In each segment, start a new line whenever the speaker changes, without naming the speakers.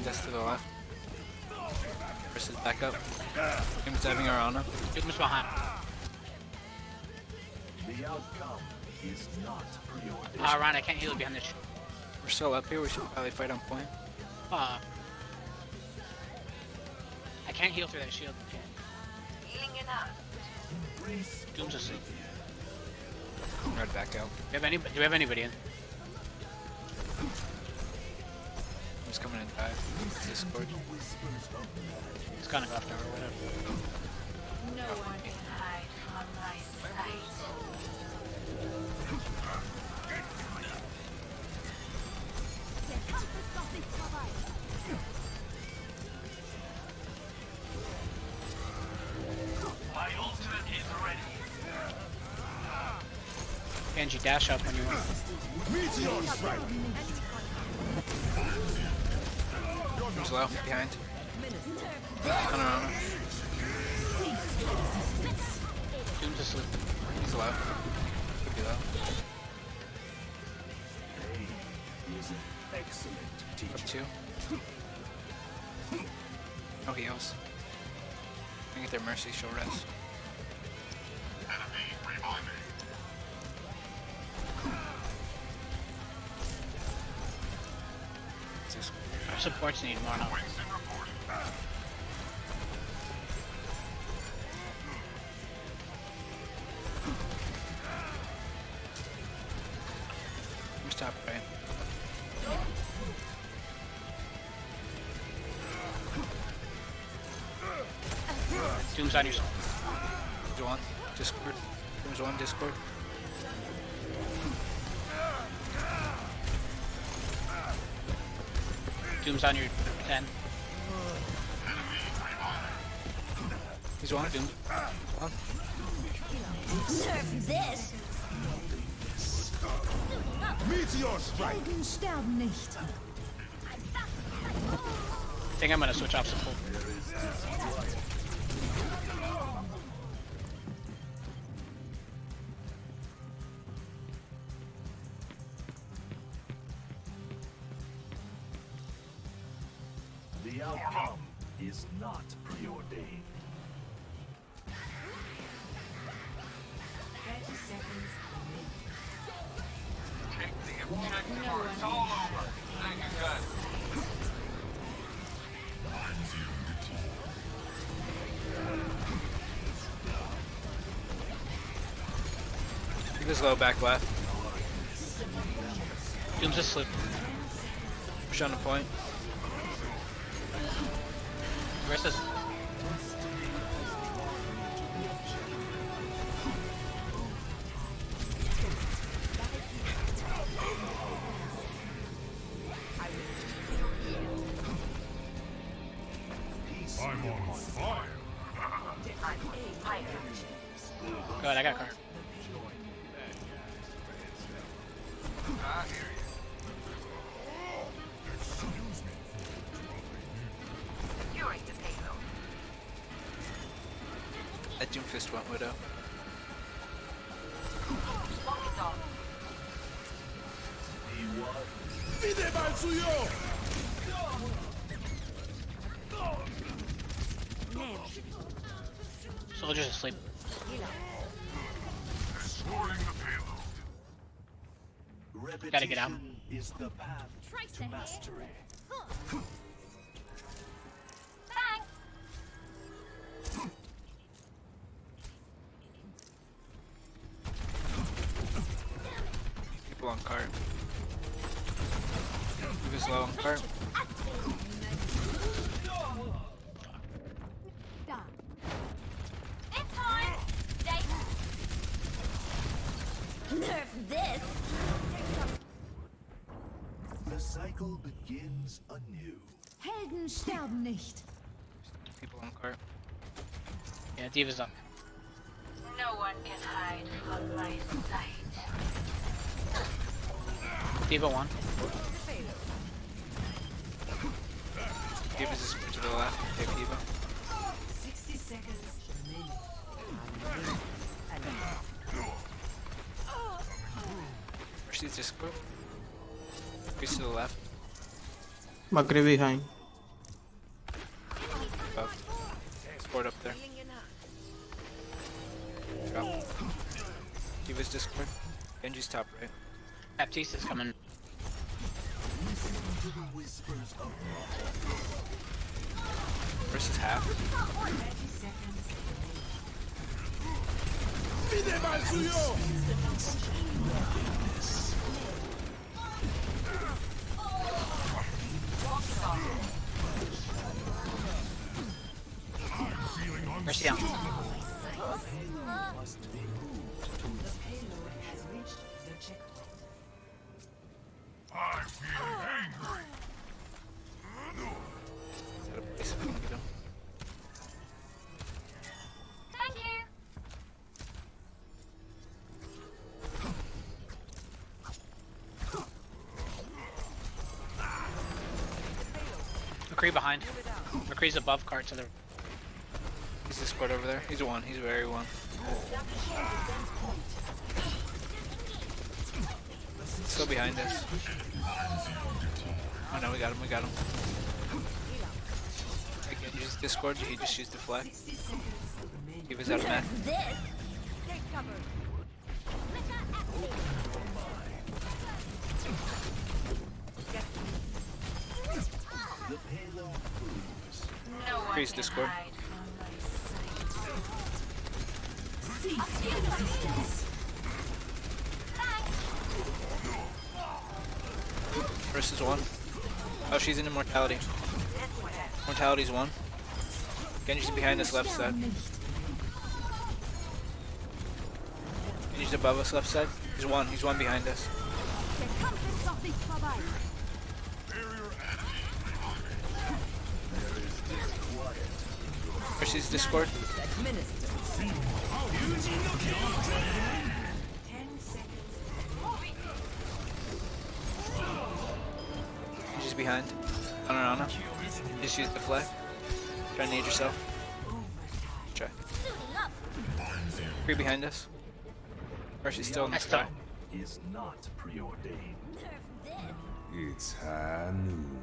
That's to the left. Versus back up. Game's diving Arana.
Doom's behind.
The outcome is not preordained.
Ryan, I can't heal you behind this.
We're still up here. We should probably fight on point.
I can't heal through that shield. Okay. Doom's asleep.
Red back out.
Do we have anybody in?
I'm just coming in dive. Discord.
It's gonna go after her or whatever.
No one can hide from my sight.
My ultimate is ready.
Genji, dash up when you want.
Meteor strike.
Who's low? Behind. On Arana.
Doom's asleep.
He's low. Could be low.
Is an excellent
Up
teacher.
2. No heals. They get their mercy, she'll rest. This
Our supports need more help.
I'm top right.
Doom's on your side.
There's one. Discord. There's one Discord.
Doom's on your 10.
He's one.
Doom.
One.
Nerf this!
Meteor strike.
Helden sterben nicht.
I think I'm gonna switch off support.
The outcome is not preordained.
30 seconds.
He was low back left.
Doom's asleep.
Push on the point.
Where's this?
I'm on fire.
Good, I got a card.
That Doomfist went Widow.
Wieder mal zu ihr.
Soldier's asleep. Gotta get out.
Repetition is the path to mastery.
People on cart. He was low on cart.
Nerf this!
The cycle begins anew.
Helden sterben nicht.
People on cart.
Yeah, D.Va's up.
No one can hide from my sight.
D.Va won.
Diva's just to the left. Take Diva.
60 seconds.
She's Discord. He's to the left.
Macri behind.
drop. D.Va's Discord. Genji's top right.
Baptiste is coming.
Listen to the whispers of
Versus half.
Pide mal suyo!
Mercy down.
Must be moved to the payload has reached the checkpoint. I'm feeling angry.
Is that a place if I can get him?
Thank you.
McCree behind. McCree's above cart to the.
He's Discord over there. He's one. He's very one. Still behind us. Oh no, we got him. We got him. I can't use Discord. He just used the flag. He was out of meth.
This. Take cover.
The payload proves
No one
Increase
can
Discord.
hide
Versus one. Oh, she's in immortality. Mortality's one. Genji's behind this left side. Genji's above us left side. He's one. He's one behind us. Versus Discord. Genji's behind. Ana. Just use the flag. Try to nade yourself. Try. Free behind us. Or she's still in the
Next
sky.
up.
is not preordained.
It's high noon.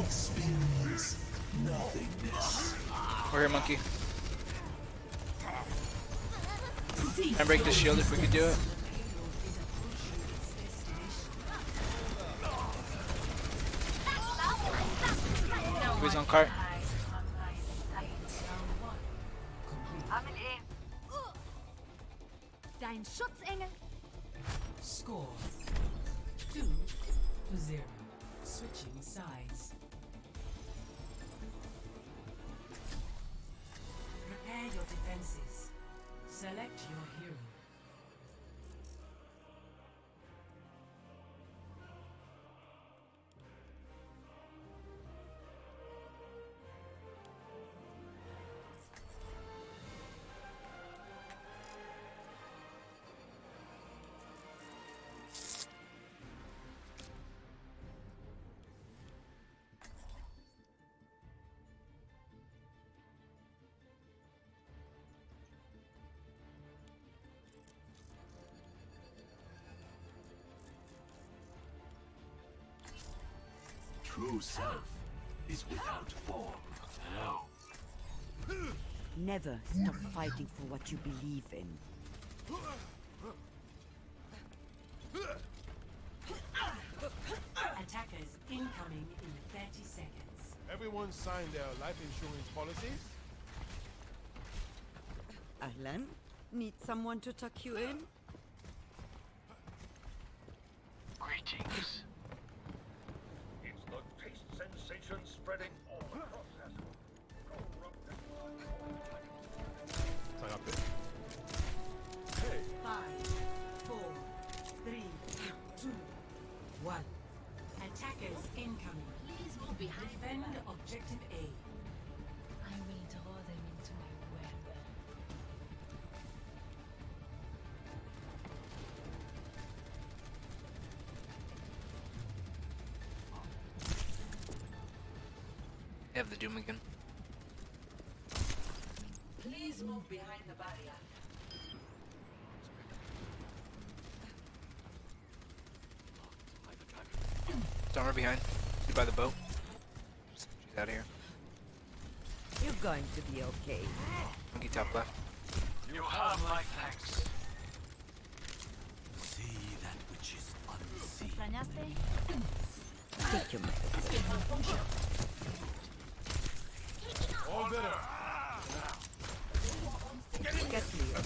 Experience nothingness.
We're here, monkey. And break the shield if we could do it. Who's on cart?
Dein Schutzengel.
Score 2-0. Switching sides. Prepare your defenses. Select your hero.
True self is without form.
Never stop fighting for what you believe in.
Attackers incoming in 30 seconds.
Everyone signed their life insurance policies?
Ahlan, need someone to tuck you in?
Greetings.
It's the taste sensation spreading all across us.
Sign up there.
5, 4, 3, 2, 1. Attackers incoming.
Please move behind.
Defend objective A.
I will draw them into my web.
They have the Doom again.
Please move behind the barrier.
Stormer behind. She's by the boat. She's out of here.
You're going to be okay.
Monkey top left.
You have my thanks.
See that which is unseen.
¿Extrañaste?
Take your medicine.
All better.
Get clear.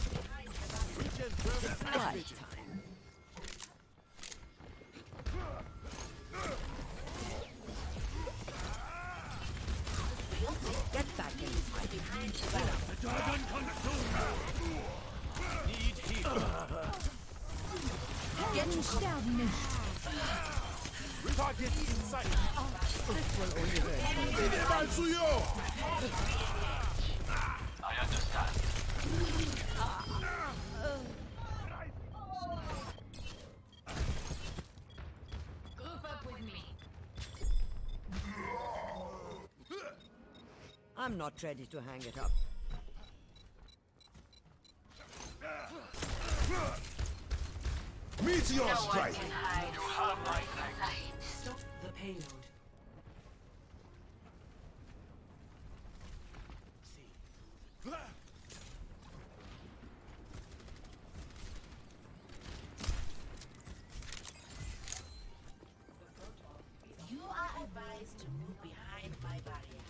Regen burst
Right
activated.
time. Get back in the fight.
Need heal.
Helden sterben nicht.
Target in sight.
This will only hurt.
Wieder mal zu yo.
I understand.
Group up with me.
I'm not ready to hang it up.
Meteor
No one
strike.
can hide from my sight.
Stop the payload.
You are advised to move behind my barrier.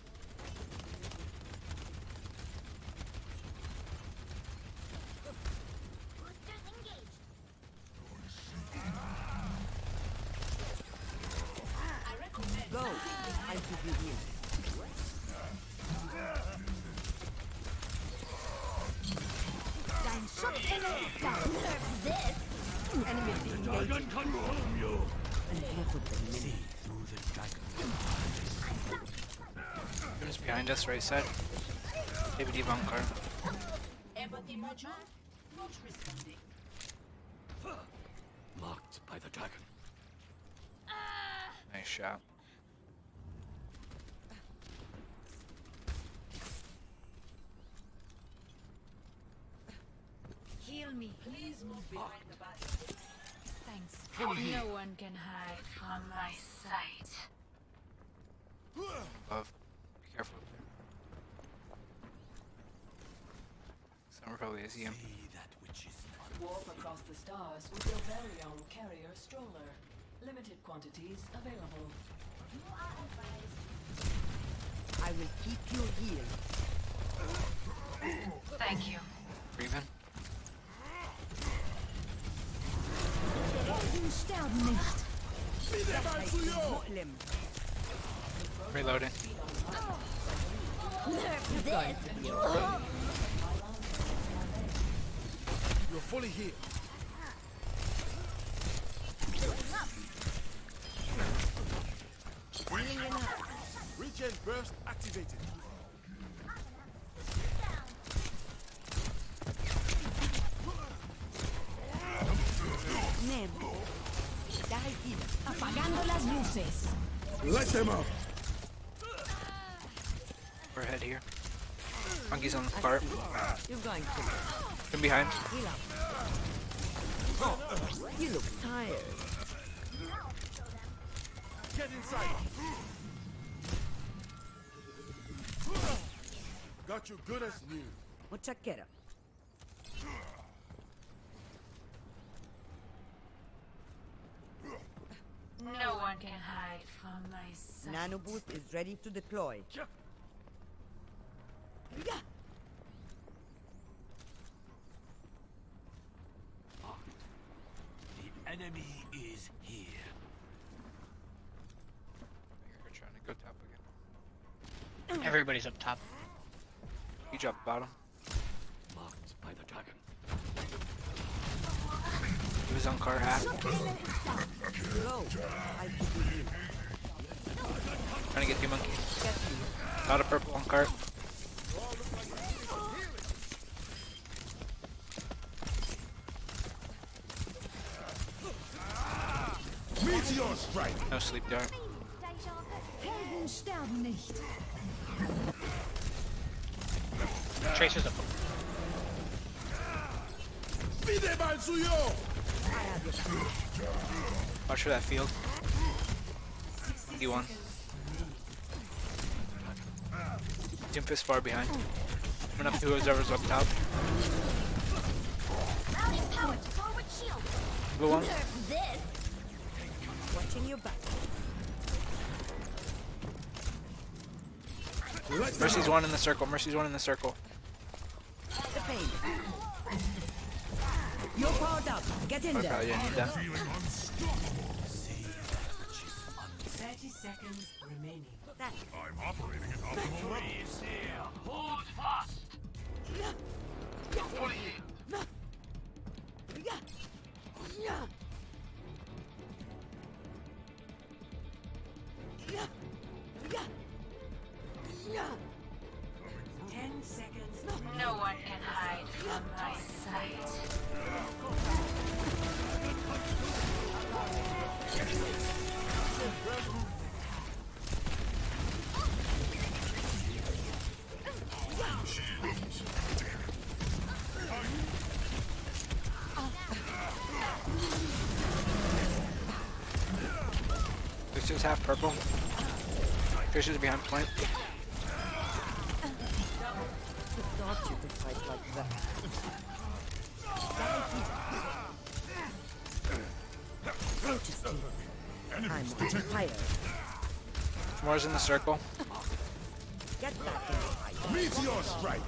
Go. I'll keep you here.
Dein Schutzengel ist da. This.
Enemy engaged. And here with the mini.
Who's behind us, right side? David Ivankar.
Empathy module not responding.
Marked by the dragon.
Nice shot.
Heal me.
Please move behind the barrier.
Thanks. No one can hide from my sight.
Above. Be careful up there. Someone probably has him.
See that which is
Warp across the stars with your very own carrier stroller. Limited quantities available.
You are advised.
I will keep you here.
Thank you.
Breathing.
Helden sterben nicht.
Wieder mal zu yo.
Muslim.
Reloading.
This.
You're fully healed. Regen burst activated.
Name. Die here.
Apagando las luces.
Let them up.
We're ahead here. Monkey's on the
I
cart.
see. You're going to
From behind.
heal up. Oh, you look tired.
Get inside. Got you good as new.
Muchachera.
No one can hide from my sight.
Nano boost is ready to deploy.
The enemy is here.
We're trying to go top again.
Everybody's up top.
You drop bottom.
Marked by the dragon.
He was on cart half.
Go. I'll keep you here.
Trying to get you, monkey.
Get you.
Got a purple on cart.
Meteor strike.
No sleep dart.
Helden sterben nicht.
Tracer's up.
Wieder mal zu yo.
I have your back.
Watch for that field. Monkey one. Doomfist far behind. Coming up to whoever's up top. Blue one.
Watching your back.
Let them
Mercy's one in the circle. Mercy's one in the circle.
The pain. You're powered up. Get in
Okay,
there.
yeah, need that.
30 seconds remaining.
I'm operating at optimal rates here. Hold fast. Fully healed.
Yeah. 10 seconds.
No one can hide from my sight.
This is half purple. Fish is behind point.
Thought you could fight like that. Majesty. I'm on fire.
Moore's in the circle.
Get back in the fight.
Meteor strike.